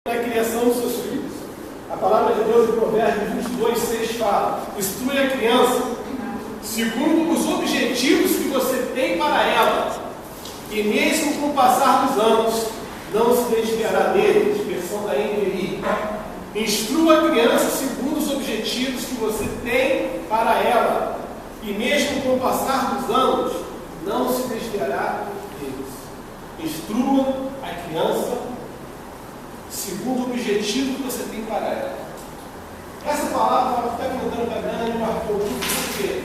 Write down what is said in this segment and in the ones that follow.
na criação dos seus filhos. A palavra de Deus em Provérbios 22:6 fala: instrui a criança segundo os objetivos que você tem para ela, e mesmo com o passar dos anos não se desviará dele. Expressão da NVI. Instrua a criança segundo os objetivos que você tem para ela, e mesmo com o passar dos anos não se desviará deles. Instrua a criança segundo o objetivo que você tem para ela. Essa palavra está contando para grande, marcou tudo, porque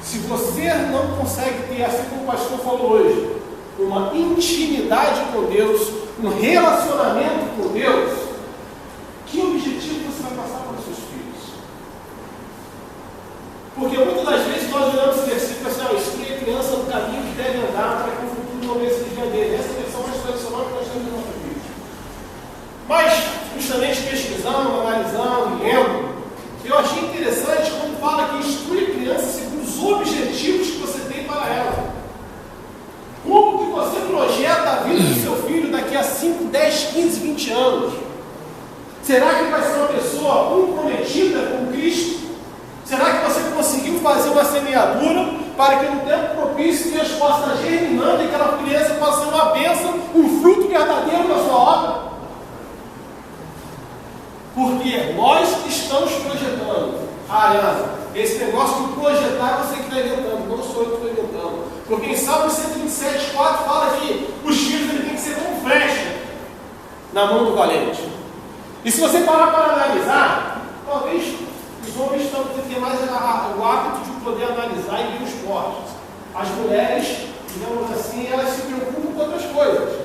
se você não consegue ter, assim como o pastor falou hoje, uma intimidade com Deus, um relacionamento com Deus, que objetivo você vai passar para os seus filhos? Porque muitas das vezes nós olhamos esse versículo assim: instrui a criança no caminho que deve andar para que o futuro não vença de dia dele. Essa é a versão mais tradicional que nós temos na nossa vida. Mas, justamente pesquisando, analisando, lendo, eu achei interessante quando fala que instrui a criança segundo os objetivos que você tem para ela. Como que você projeta a vida do seu filho daqui a 5, 10, 15, 20 anos? Será que vai ser uma pessoa comprometida com Cristo? Será que você conseguiu fazer uma semeadura para que no tempo propício Deus possa estar germinando e aquela criança possa ser uma bênção, um fruto verdadeiro da sua obra? Porque nós estamos projetando. Aliás, esse negócio de projetar você que está inventando, não sou eu que estou inventando. Porque em Salmo 127,4 fala que os filhos têm que ser como flecha na mão do valente. E se você parar para analisar, talvez os homens estão tendo mais o hábito de poder analisar e ver os cortes. As mulheres, digamos assim, elas se preocupam com outras coisas.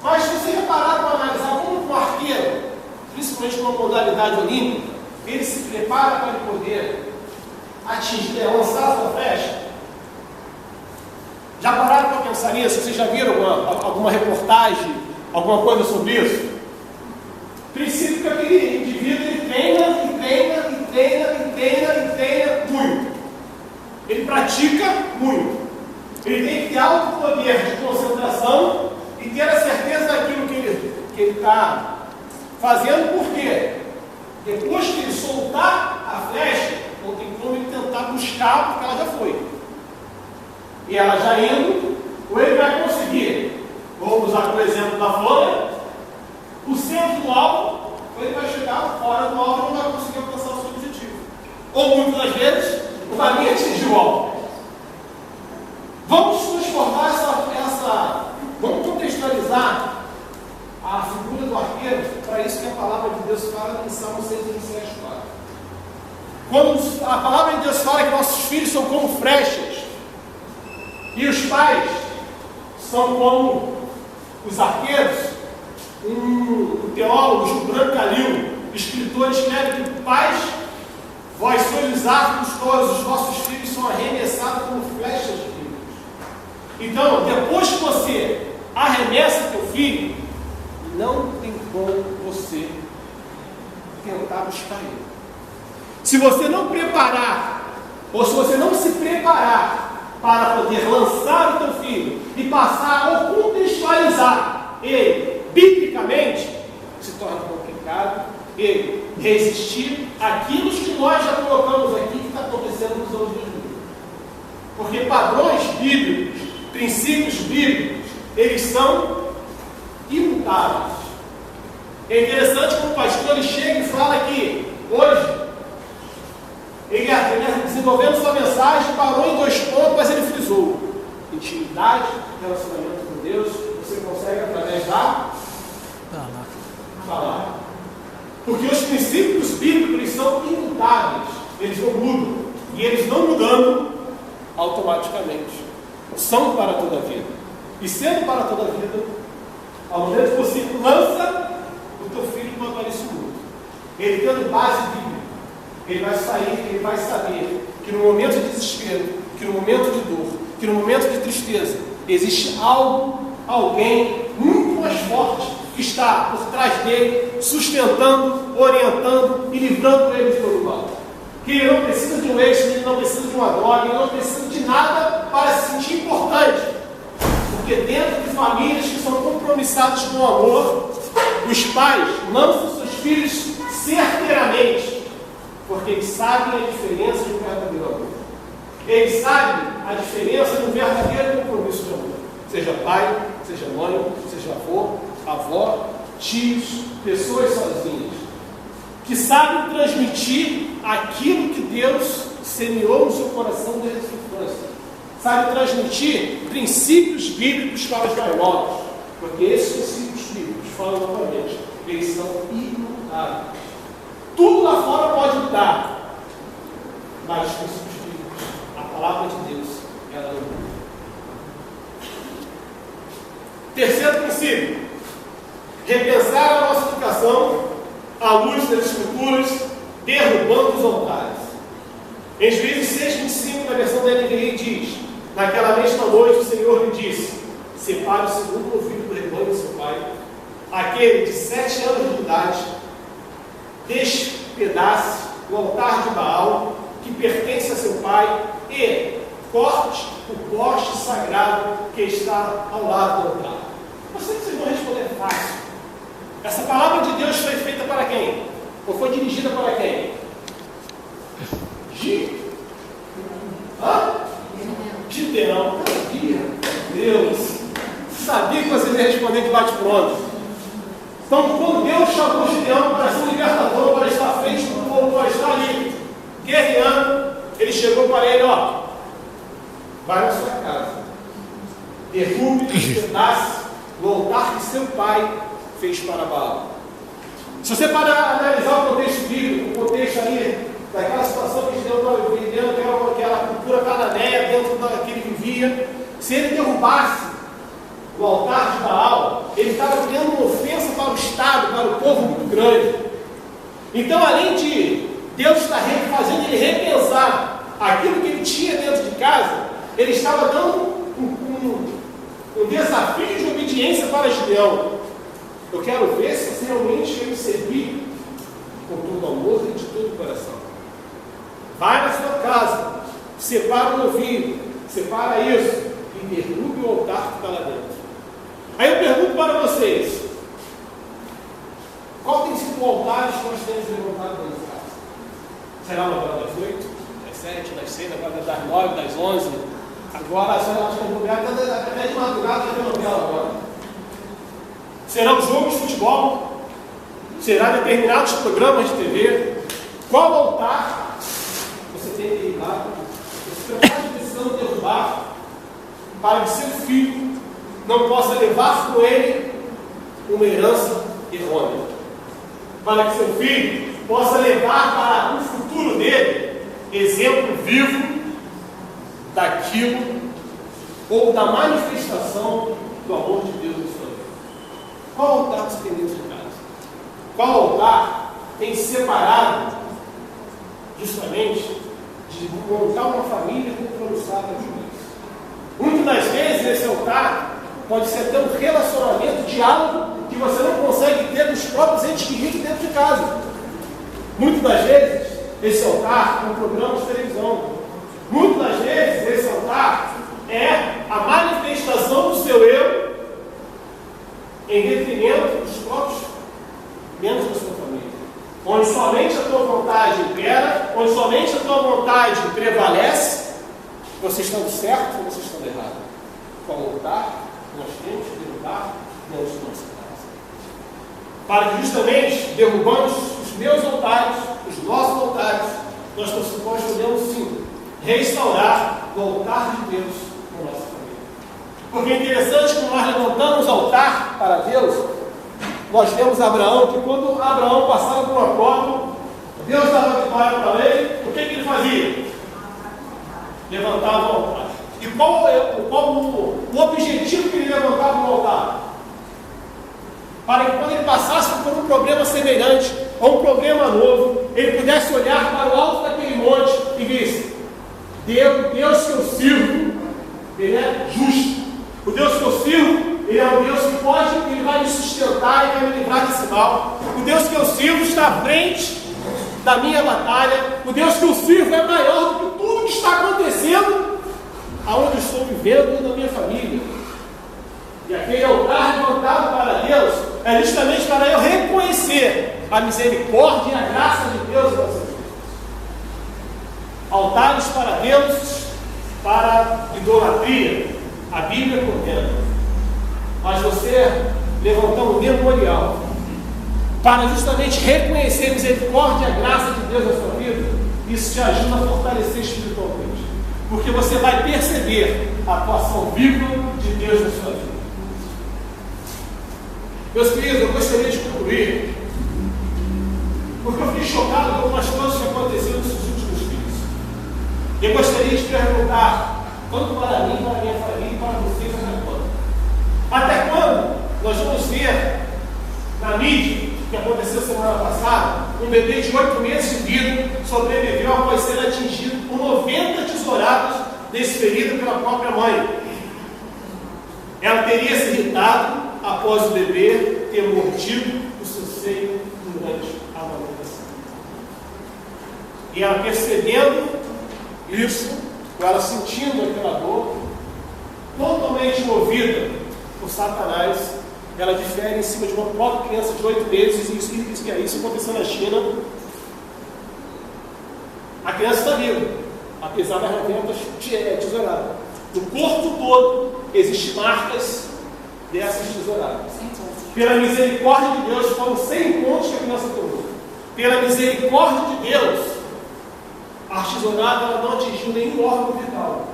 Mas se você reparar para analisar como um arqueiro, principalmente numa modalidade olímpica, ele se prepara para poder atingir, lançar a sua flecha. Já pararam para pensar nisso? Vocês já viram alguma reportagem, alguma coisa sobre isso? O princípio que aquele indivíduo ele treina muito. Ele pratica muito. Ele tem que ter alto poder de concentração e ter a certeza daquilo que ele está fazendo. Por quê? Depois que ele soltar a flecha, não tem como ele tentar buscar, porque ela já foi. E ela já indo, ou ele vai conseguir, vamos usar o exemplo da folha, o centro do alvo, ou ele vai chegar fora do alvo e não vai conseguir alcançar o seu objetivo. Ou muitas das vezes, não vai nem atingir o alvo. Vamos transformar vamos contextualizar a figura do arqueiro para isso que a palavra de Deus fala em Salmo 127,4. Quando a palavra de Deus fala que nossos filhos são como flechas, e os pais são como os arqueiros, um teólogo, Gibran Khalil, escritor, escreve que pais, vós sois os arcos, todos os vossos filhos são arremessados como flechas de Deus. Então, depois que você arremessa teu filho, não tem como você tentar buscar ele. Se você não preparar, ou se você não se preparar para poder lançar o teu filho e passar ou contextualizar ele biblicamente, se torna complicado ele resistir àquilo que nós já colocamos aqui que está acontecendo nos anos 2000. Porque padrões bíblicos, princípios bíblicos, eles são imutáveis. É interessante como o pastor ele chega e fala que hoje ele desenvolvendo sua mensagem, parou em 2 pontos, mas ele frisou: intimidade, relacionamento com Deus, você consegue através da palavra. Porque os princípios bíblicos eles são imutáveis, eles não mudam, e eles não mudando automaticamente são para toda a vida. E sendo para toda a vida, ao momento que você lança o teu filho para esse mundo, ele tendo base bíblica, ele vai sair, ele vai saber que no momento de desespero, que no momento de dor, que no momento de tristeza, existe alguém muito mais forte que está por trás dele, sustentando, orientando e livrando ele de todo mal. Que ele não precisa de um eixo, ele não precisa de uma droga, ele não precisa de nada para se sentir importante. Porque dentro de famílias que são compromissadas com o amor, Os pais lançam seus filhos certeiramente, porque eles sabem a diferença do verdadeiro amor. Eles sabem a diferença do verdadeiro compromisso de amor. Seja pai, seja mãe, seja avô, avó, tios, pessoas sozinhas, que sabem transmitir aquilo que Deus semeou no seu coração desde a sua infância. Sabem transmitir princípios bíblicos para os mais novos, porque esses princípios bíblicos, falam novamente, eles são imutáveis. Tudo lá fora pode mudar, mas os princípios bíblicos, a palavra de Deus, ela não muda. Terceiro princípio: repensar a nossa educação à luz das Escrituras, derrubando os altares. Em Juízes 6:25, na versão da NVI, diz: naquela mesma noite o Senhor lhe disse: separe o segundo ouvido do rebanho do seu pai, aquele de 7 anos de idade, despedace o altar de Baal, que pertence a seu pai, e corte o poste sagrado que está ao lado do altar. Eu sei que vocês vão responder fácil. Essa palavra de Deus foi feita para quem? Ou foi dirigida para quem? Gideão. Deus. Sabia que você ia responder de bate-pronto. Então, quando Deus chamou Gideão para ser um libertador, para estar à frente do povo, para estar ali guerreando, ele chegou para ele: ó, vai na sua casa, derrube, despedace o altar que seu pai fez para Baal. Se você para analisar o contexto bíblico, o contexto ali daquela situação que Gideão estava vivendo, aquela cultura cananeia dentro da que ele vivia, se ele derrubasse o altar de Baal, ele estava criando uma ofensa para o Estado, para o povo muito grande. Então, além de Deus estar fazendo ele repensar aquilo que ele tinha dentro de casa, ele estava dando um desafio de obediência para Gideão. Eu quero ver se você realmente quer me servir com todo amor e de todo o coração. Vai na sua casa, separa o novilho, separa isso e derrube o altar que está lá dentro. Aí eu pergunto para vocês: qual tem sido o altar que nós temos levantado dentro de casa? Será uma hora das 8, das 7, das 6, agora das 9, das 11? Agora, acho que eu vou ver até de madrugada da novela agora. Será um jogo de futebol? Será determinados programas de TV? Qual altar você tem derrubado? Você está precisando derrubar para que seu filho não possa levar com ele uma herança errônea? Para que seu filho possa levar para o futuro dele exemplo vivo daquilo ou da manifestação do amor de Deus na sua vida. Qual altar você tem dentro de casa? Qual altar tem separado justamente de montar uma família compromissada com Deus? Muitas das vezes esse altar pode ser até um relacionamento de algo que você não consegue ter dos próprios entes queridos dentro de casa. Muitas das vezes esse altar é um programa de televisão. Muitas das vezes esse altar é a manifestação do seu eu em detrimento dos próprios membros da sua família. Onde somente a tua vontade impera, onde somente a tua vontade prevalece, vocês estão certos ou vocês estão errados? Qual altar nós temos que derrubar dentro de nossa casa? Para que justamente derrubando os meus altares, os nossos altares, nós podemos sim restaurar o altar de Deus na nossa família. Porque é interessante que nós levantamos altar para Deus. Nós vemos Abraão, que quando Abraão passava por uma prova, Deus dava vitória para ele, o que ele fazia? Levantava o altar. E qual o objetivo que ele levantava no altar? Para que quando ele passasse por um problema semelhante, ou um problema novo, ele pudesse olhar para o alto daquele monte e disse: Deus que eu sirvo, Ele é justo. O Deus que eu sirvo, Ele é um Deus que pode, Ele vai me sustentar e vai me livrar desse mal. O Deus que eu sirvo está à frente da minha batalha. O Deus que eu sirvo é maior do que tudo que está acontecendo aonde eu estou vivendo na minha família. E aquele altar levantado para Deus é justamente para eu reconhecer a misericórdia e a graça de Deus em nossas vidas. Altares para Deus, para idolatria, a Bíblia condena. Mas você levantar um memorial para justamente reconhecer a misericórdia e a graça de Deus na sua vida, isso te ajuda a fortalecer espiritualmente, porque você vai perceber a atuação viva de Deus na sua vida. Meus queridos, eu gostaria de concluir, porque eu fiquei chocado com algumas coisas que aconteceram nesses últimos dias. Eu gostaria de perguntar, tanto para mim, para a minha família e para vocês, até quando nós vamos ver na mídia, que aconteceu semana passada, um bebê de 8 meses de vida sobreviveu após ser atingido por 90 tesouradas desferidas pela própria mãe. Ela teria se irritado após o bebê ter mordido o seu seio durante a amamentação. E ela percebendo isso, ela sentindo aquela dor, totalmente movida por Satanás, ela difere em cima de uma própria criança de 8 meses, e isso aconteceu na China. A criança está viva, apesar das 90 tesouradas. No corpo todo existem marcas dessas tesouradas. Pela misericórdia de Deus, foram 100 pontos que a criança tomou. Pela misericórdia de Deus, a tesourada ela não atingiu nenhum órgão vital.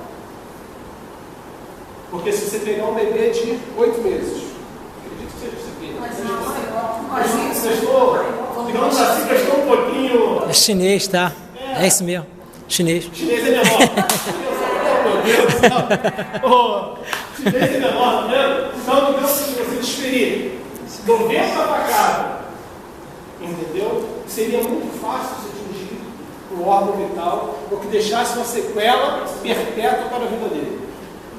Porque se você pegar um bebê de 8 meses, digamos assim, que estou um pouquinho. É chinês, tá? É isso mesmo. Chinês. Chinês é menor. Meu Deus do céu. Chinês é menor, tá vendo? Então, digamos que você desferir 90 facadas, entendeu? Seria muito fácil se atingir um órgão vital, ou que deixasse uma sequela perpétua para a vida dele.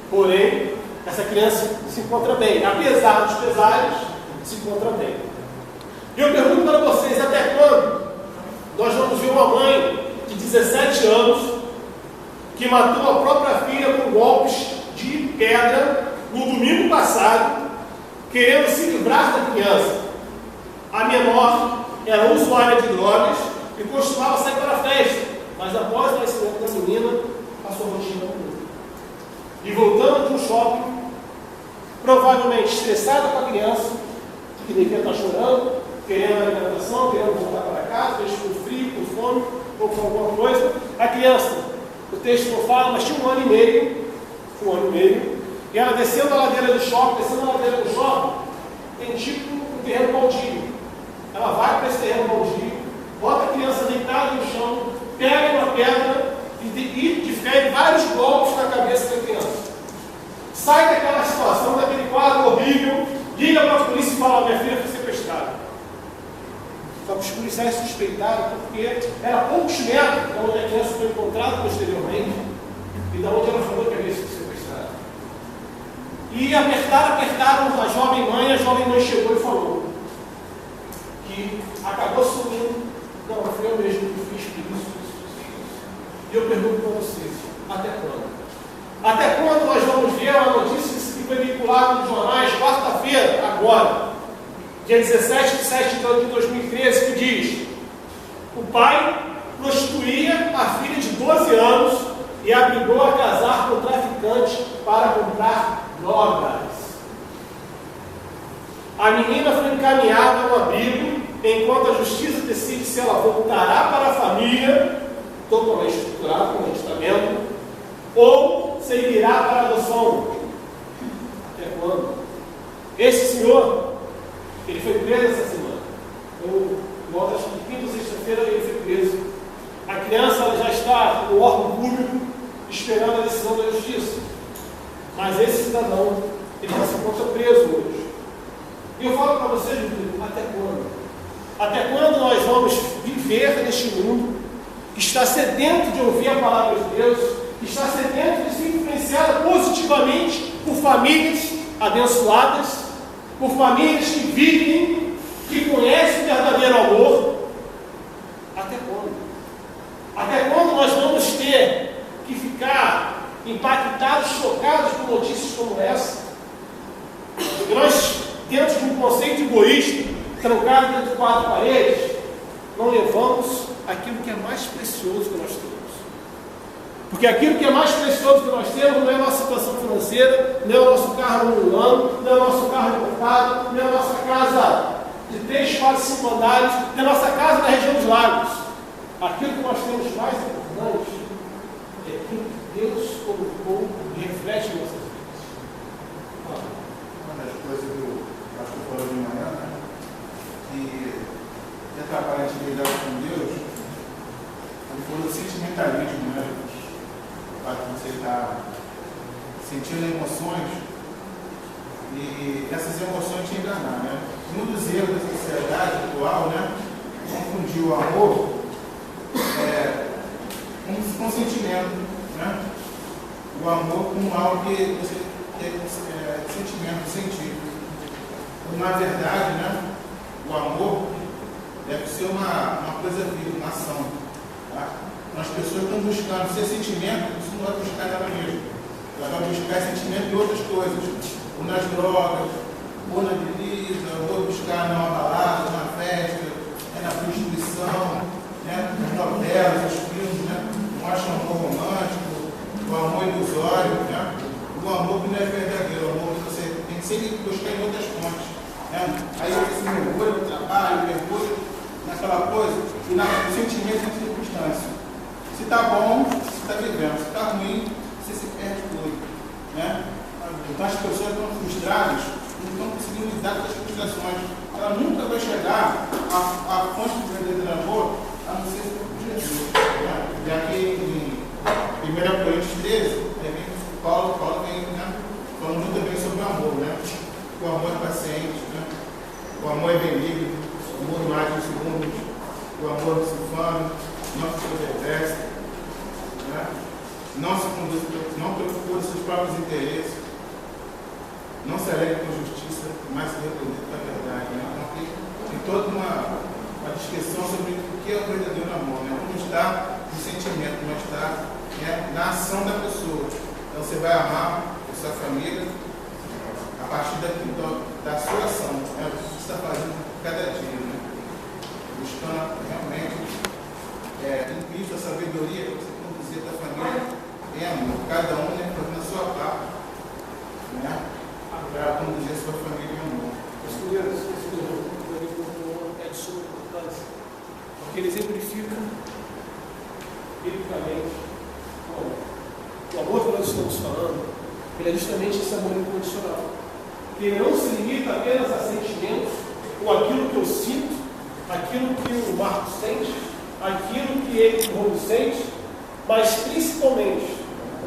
Porém, essa criança se encontra bem, apesar dos pesares, se encontra bem. E eu pergunto para vocês, até quando nós vamos ver uma mãe de 17 anos que matou a própria filha com golpes de pedra no domingo passado, querendo se livrar da criança? A menor era usuária de drogas e costumava sair para a festa, mas após o nascimento da menina, passou a rotina mudou. E voltando de um shopping, provavelmente estressada com a criança, que devia estar chorando, querendo alimentação, querendo voltar para casa, deixa com frio, com fome, ou com alguma coisa. A criança, o texto não fala, mas tinha um ano e meio, e ela descendo a ladeira do shopping, tem tipo um terreno baldio. Ela vai para esse terreno baldio, bota a criança deitada no chão, pega uma pedra e difere vários golpes na cabeça da criança. Sai daquela situação, daquele quadro horrível, liga para a polícia e fala: minha filha foi sequestrada. Só que os policiais suspeitaram porque era poucos metros de onde a criança foi encontrada posteriormente e de onde ela falou que havia sido sequestrada. E apertaram a jovem mãe chegou e falou que acabou sumindo. Não, foi eu mesmo que fiz isso. E eu pergunto para vocês, até quando? Até quando nós vamos ver a notícia que foi vinculada nos jornais, quarta-feira, agora, dia 17 de setembro de 2013, que diz: o pai prostituía a filha de 12 anos e a obrigou a casar com o traficante para comprar drogas. A menina foi encaminhada a um abrigo, enquanto a justiça decide se ela voltará para a família, totalmente estruturada, como a gente está vendo, ou seguirá para a adoção. Até quando? Esse senhor, ele foi preso essa semana. Acho que quinta ou sexta-feira ele foi preso. A criança ela já está no órgão público esperando a decisão da justiça. Mas esse cidadão, ele já se encontra preso hoje. E eu falo para vocês, até quando? Até quando nós vamos viver neste mundo que está sedento de ouvir a palavra de Deus, que está sedento de ser influenciado positivamente por famílias abençoadas, por famílias que vivem, que conhecem o verdadeiro amor? Até quando? Até quando nós vamos ter que ficar impactados, chocados por notícias como essa? Porque nós, dentro de um conceito egoísta, trancados dentro de 4 paredes, não levamos aquilo que é mais precioso que nós temos. Porque aquilo que é mais precioso que nós temos não é a nossa situação financeira, não é o nosso carro no ano, não é o nosso carro importado, não é a nossa casa de 3, 4, 5 andares, não é a nossa casa na região dos lagos. Aquilo que nós temos mais importante é aquilo que Deus colocou e reflete em nossas vidas. Uma das coisas que eu acho que eu falei de manhã, né, que atrapalha a intimidade com Deus, ele falou do sentimentalismo, né? O fato de você estar sentindo emoções e essas emoções te enganar, né? Um dos erros da sociedade atual, né, confundir o amor com sentimento, né? O amor com algo que você sentimento, sentir. Na verdade, né, o amor deve ser uma coisa viva, uma ação. Tá? As pessoas estão buscando ser sentimento, isso não vai buscar nada mesmo. Ela vai buscar sentimento em outras coisas, ou nas drogas, ou na bebida, ou buscar numa balada, numa festa, na prostituição, né, nas novelas, os filmes, né, mostram o amor romântico, o amor ilusório, né, o amor que não é verdadeiro, o amor que você tem que sempre buscar em outras fontes. Né? Aí você se mergulha no trabalho, mergulha naquela coisa, e no sentimento de circunstância. Se está bom, você está vivendo. Se está ruim, você se perde tudo. Né? Então as pessoas estão frustradas, não estão conseguindo lidar com as frustrações. Ela nunca vai chegar à fonte do verdadeiro amor, a não ser por Jesus. Né? E aqui em 1 Coríntios 13, Paulo vem, né, falando muito bem sobre o amor. Né? O amor é paciente, né? O amor é benigno, o amor não age em segundos, o amor não se ufana, não se obedece, né? Não procura seus próprios interesses, não se alegra com justiça, mas se reproduz com a verdade. Né? Então tem toda uma descrição sobre o que é o verdadeiro amor, né? Não está no sentimento, não está, né, na ação da pessoa. Então você vai amar a sua família a partir da sua ação, né? O que você está fazendo cada dia, né? Buscando realmente em Cristo a sabedoria para você conduzir a sua família em amor, cada um, né, fazendo a sua parte, né, para conduzir a sua família em amor. Os primeiros é de suma importância, porque eles exemplificam biblicamente o amor que nós estamos falando. Ele é justamente esse amor incondicional, que não se limita apenas a sentimentos, ou aquilo que eu sinto, aquilo que o Marcos sente, aquilo que ele, o Rômulo, sente, mas principalmente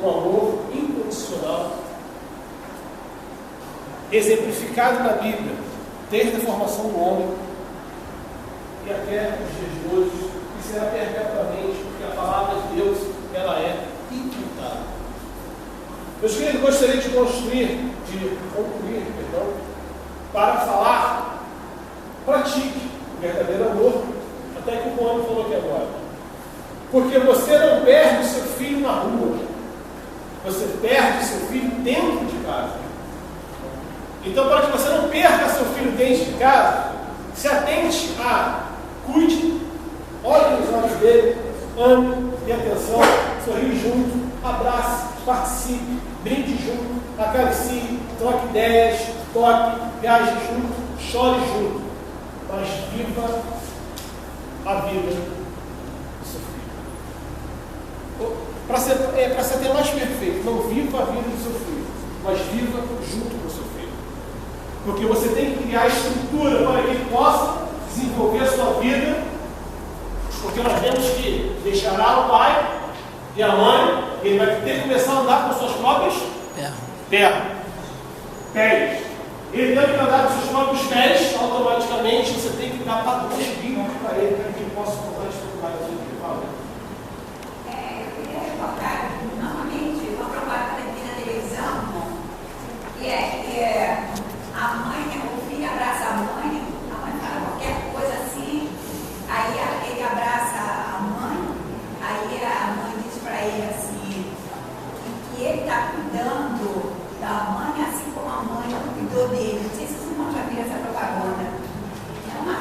um amor incondicional, exemplificado na Bíblia, desde a formação do homem e até os dias de hoje, e será perpetuamente, porque a palavra de Deus, ela é imutável. Meus queridos, gostaria de concluir, para falar, pratique o verdadeiro amor, até que o Juan falou aqui agora. Porque você não perde o seu filho na rua, você perde o seu filho dentro de casa. Então, para que você não perca seu filho dentro de casa, se atente cuide, olhe nos olhos dele, ame, dê atenção, sorri junto, abrace, participe, brinde junto, acaricie, troque ideias, viaje junto, chore junto, mas viva a vida do seu filho. Para ser até mais perfeito, não viva a vida do seu filho, mas viva junto com o seu filho. Porque você tem que criar estrutura para que ele possa desenvolver a sua vida, porque nós temos que deixar o pai e a mãe, ele vai ter que começar a andar com suas próprias pés. Ele tem que andar com seus próprios pés, automaticamente você tem que dar padrões bíblicos para ele, para que ele possa contar as dificuldades que ele fala. Eu queria recordar novamente uma propaganda aqui na televisão, que a mãe, o filho abraça a mãe fala qualquer coisa assim, aí ele abraça a mãe, aí a mãe diz para ele assim, que ele está cuidando da mãe assim como a mãe cuidou dele. Não sei se vocês já viram essa propaganda. É uma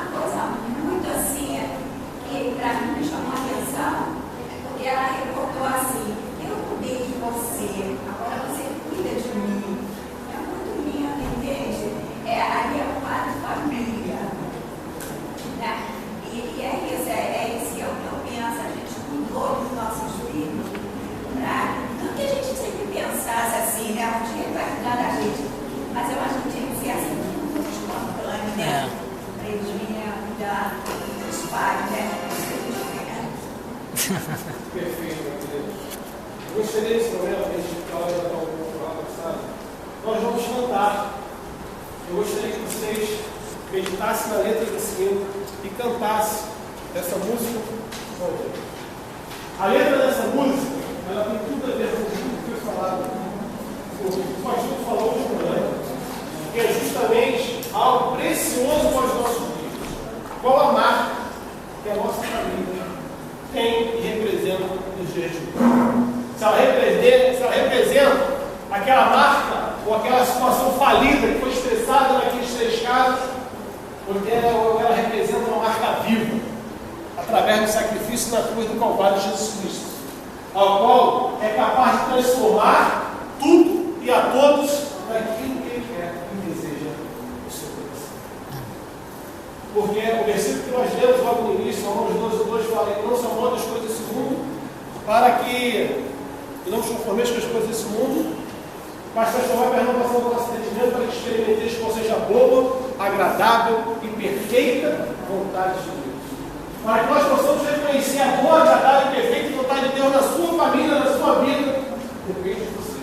dos pais, né? Perfeito, meu Deus. Eu gostaria desse momento, a gente fala já está um pouco lá passado. Nós vamos cantar. Eu gostaria que vocês meditassem na letra desse hino e cantassem essa música. A letra dessa música, ela tem tudo a ver com tudo que foi falado. O pastor falou hoje de manhã, que é justamente algo precioso para os nossos dias. Qual a marca que a nossa família tem e representa nos dias de hoje? Se ela representa aquela marca ou aquela situação falida que foi expressada naqueles 3 casos, ou ela representa uma marca viva, através do sacrifício na cruz do Calvário de Jesus Cristo, ao qual é capaz de transformar tudo e a todos naquilo que Ele quer e deseja no seu coração. Porque o versículo que nós lemos logo no início, Romanos 12:2, fala: não são modas as coisas desse mundo, para que não nos conformeis com as coisas desse mundo, mas transformar a renovação do nosso entendimento, para que experimenteis qual seja a boa, agradável e perfeita vontade de Deus. Para que nós possamos reconhecer a boa, agradável e perfeita vontade de Deus na sua família, na sua vida, depende de você.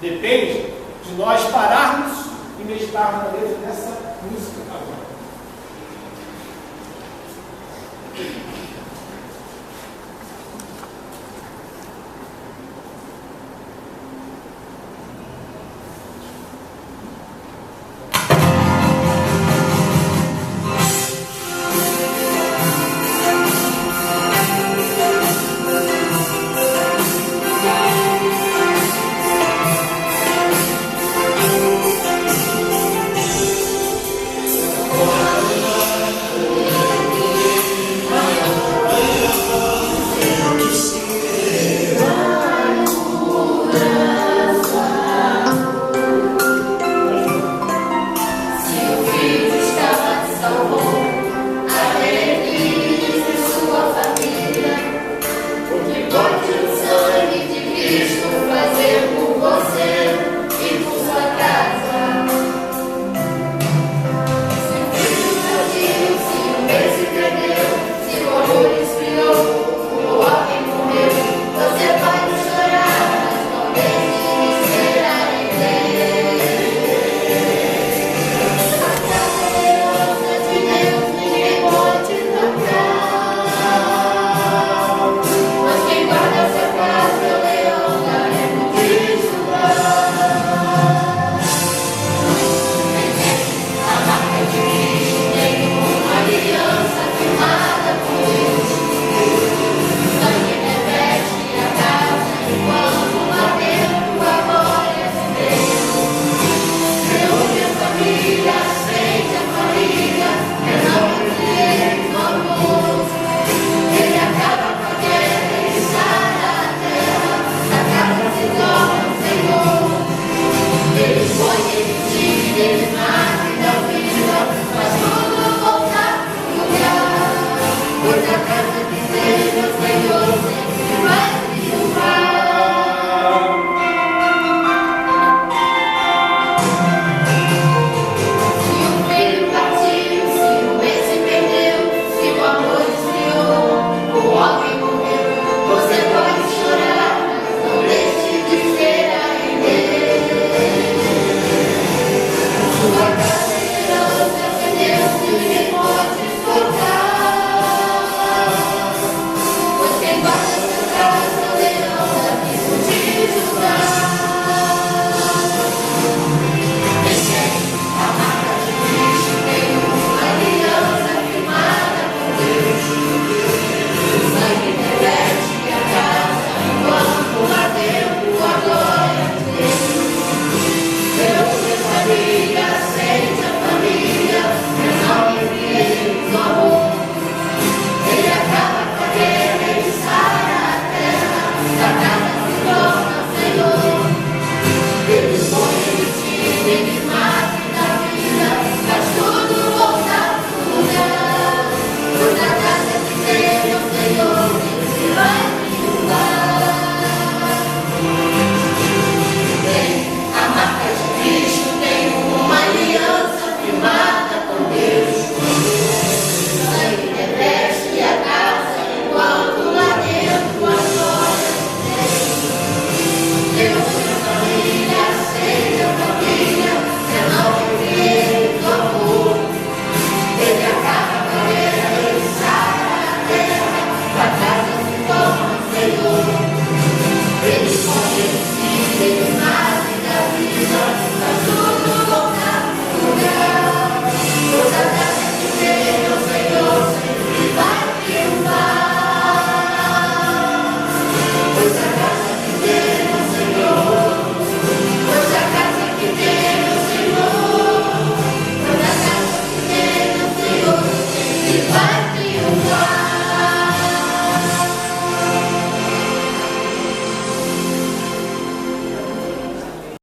Depende de nós pararmos e meditarmos na letra dessa música